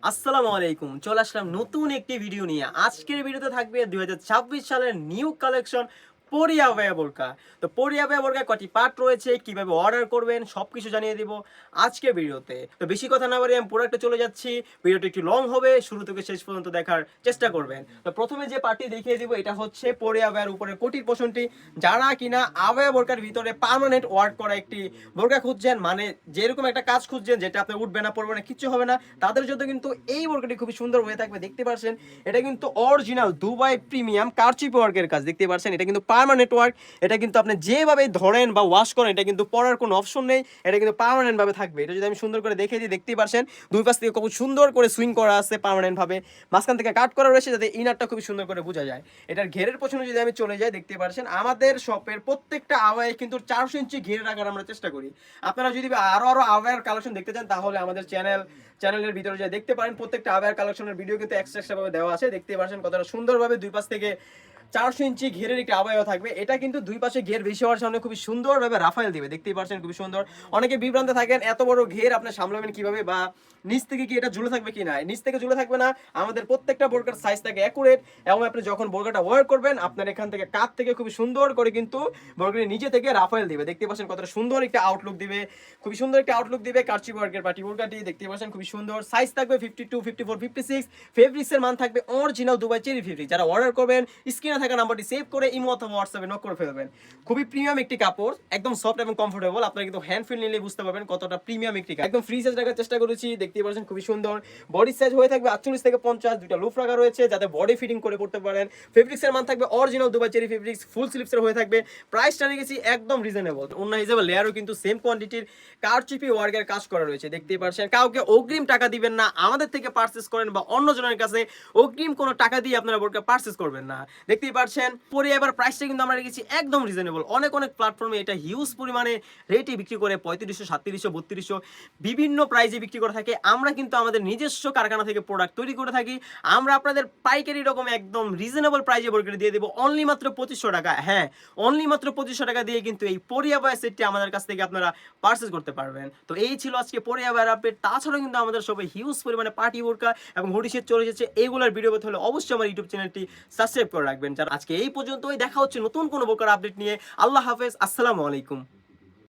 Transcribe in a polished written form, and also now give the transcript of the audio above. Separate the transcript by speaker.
Speaker 1: আসসালামু আলাইকুম, চলে আসলাম নতুন একটি ভিডিও নিয়ে। আজকের ভিডিওতে থাকবে 2026 সালের নিউ কালেকশন পরিয়া ভাইয়া বোরকা। তো পরিয়া ভাইয়া বোরকা কটি পার্ট রয়েছে, কিভাবে অর্ডার করবেন সবকিছু জানিয়ে দিব আজকের ভিডিওতে। তো বেশি কথা না বাড়িয়ে আমি প্রোডাক্টে চলে যাচ্ছি। ভিডিওটি একটু লং হবে, শুরু থেকে শেষ পর্যন্ত দেখার চেষ্টা করবেন। তো প্রথমে যে পার্টটি দেখিয়ে দিব এটা হচ্ছে পরিয়া ভাইয়ার উপরে কোটির পোষণটি। যারা কিনা আভায়া বোরকার ভিতরে পার্মানেন্ট ওয়ার্ক করা একটি বোরকা খুঁজছেন, মানে যেরকম একটা কাজ খুঁজছেন যেটা আপনি উঠবে না পড়বে না কিচ্ছু হবে না, তাদের জন্য কিন্তু এই বোরকাটি খুবই সুন্দর হয়ে থাকবে। দেখতে পাচ্ছেন এটা কিন্তু অরিজিনাল দুবাই প্রিমিয়াম কারচিপ ওয়ার্কের কাজ। দেখতে পাচ্ছেন এটা কিন্তু পার্মানেন্ট ওয়ার্ক। এটা কিন্তু আপনি যেভাবে ধরেন বা ওয়াশ করেন এটা কিন্তু পরার কোনো অপশন নেই, এটা কিন্তু পার্মানেন্ট ভাবে থাকবে। এটা যদি আমি সুন্দর করে দেখে দিই, দেখতেই পাচ্ছেন দুই পাশ থেকে খুব সুন্দর করে সুইং করা আছে পার্মানেন্ট ভাবে, মাঝখান থেকে কাট করা রয়েছে যাতে ইনারটা খুব সুন্দর করে বোঝা যায়। এটার ঘেরের পেছনে যদি আমি চলে যাই, দেখতে পাচ্ছেন আমাদের শপের প্রত্যেকটা আওয়ায় কিন্তু 400 ইঞ্চি ঘিরে রাখার আমরা চেষ্টা করি। আপনারা যদি আরো আওয়ার কালেকশন দেখতে চান তাহলে আমাদের চ্যানেলের ভিতরে যা দেখতে পারেন, প্রত্যেকটা আওয়ার কালেকশনের ভিডিও কিন্তু এক্সট্রা ভাবে দেওয়া আছে। দেখতে পাচ্ছেন কতটা সুন্দরভাবে দুই পাশ থেকে 400 ইঞ্চি ঘেরের একটি আবায়া থাকবে। এটা কিন্তু দুই পাশে ঘের বেশি হওয়ার সামনে খুবই সুন্দরভাবে রাফায়েল দিবে। দেখতেই পাচ্ছেন খুবই সুন্দর। অনেকে বিভ্রান্তে থাকেন এত বড় ঘের আপনি সামলাবেন কিভাবে, বা নিচ থেকে কি এটা ঝুলে থাকবে কি না। নিচ থেকে ঝুলে থাকবে না, আমাদের প্রত্যেকটা বোরকার সাইজ থাকে অ্যাকুরেট, এবং আপনি যখন বোরকাটা ওয়ার করবেন আপনার এখান থেকে কাত থেকে খুবই সুন্দর করে কিন্তু বোরকাটি নিচে থেকে রাফায়েল দিবে। দেখতে পাচ্ছেন কতটা সুন্দর একটা আউটলুক দিবে, খুবই সুন্দর একটা আউটলুক দিবে কারচি ওয়ার্কের পার্টি বোরকাটি। দেখতে পাচ্ছেন খুবই সুন্দর। সাইজ থাকবে 52, 54, 56। ফেব্রিক্সের মান থাকবে অরিজিনাল দুবাই চেরি ফেব্রিক। যারা অর্ডার করবেন স্ক্রিনে থাকা নাম্বারটি সেভ করে ইমো অথবা হোয়াটসঅ্যাপে নক করে ফেলবেন। খুবই প্রিমিয়াম একটি কাপড়, একদম সফট এবং কমফোর্টেবল। আপনারা কিন্তু হ্যান্ড ফিল নিলে বুঝতে পারবেন কতটা প্রিমিয়াম একটি কাপড়। একদম ফ্রি সাইজ রাখার চেষ্টা করেছি। দেখতে পাচ্ছেন খুবই সুন্দর। বডি সাইজ হয়ে থাকবে 48 থেকে 50। দুটো লুফ রাখা রয়েছে যাতে বডি ফিটিং করে পড়তে পারেন। ফেব্রিক্সের মান থাকবে অরিজিনাল দুবাই চেরি ফেব্রিক্স, ফুল স্লিভসের হয়ে থাকবে। প্রাইসটা রেখেছি একদম রিজনেবল। অন্য হিসেবে লেয়ারও কিন্তু সেম কোয়ান্টিটির কারচুপি ওয়ার্কের কাজ করা রয়েছে। দেখতেই পাচ্ছেন কাউকে অগ্রিম টাকা দিবেন না, আমাদের থেকে পারচেজ করেন বা অন্য জনের কাছে অগ্রিম কোনো টাকা দিয়ে আপনারা বোরকা পারচেজ করবেন না। দেখতেই পাচ্ছেন পরে এবার প্রাইসটা কিন্তু আমরা রেখেছি একদম রিজনেবল। অনেক প্ল্যাটফর্মে এটা হিউজ পরিমাণে রেটে বিক্রি করে 3500, 3700, 3200 বিভিন্ন প্রাইসে বিক্রি করে থাকে। আমরা কিন্তু আমাদের নিজস্ব কারখানা থেকে প্রোডাক্ট তৈরি করে থাকি। আমরা আপনাদের পাইকারি রকম একদম রিজনেবল প্রাইসে বোরকাটি দিয়ে দেবো অনলি মাত্র 2500 টাকা। হ্যাঁ, অনলি মাত্র 2500 টাকা দিয়ে কিন্তু এই পরিয়া বাই সেটটি আমাদের কাছ থেকে আপনারা পারচেজ করতে পারবেন। তো এই ছিল আজকে পরিয়া বাই আপডেট। তাছাড়াও কিন্তু আমাদের সবাই হিউজ পরিমাণে পার্টি বোরকা এবং হুডি সেট চলে এসেছে। এগুলোর ভিডিও পেতে হলে অবশ্যই আমার ইউটিউব চ্যানেলটি সাবস্ক্রাইব করে রাখবেন। যারা আজকে এই পর্যন্তই, দেখা হচ্ছে নতুন কোনো বোরকার আপডেট নিয়ে। আল্লাহ হাফেজ, আসসালামু আলাইকুম।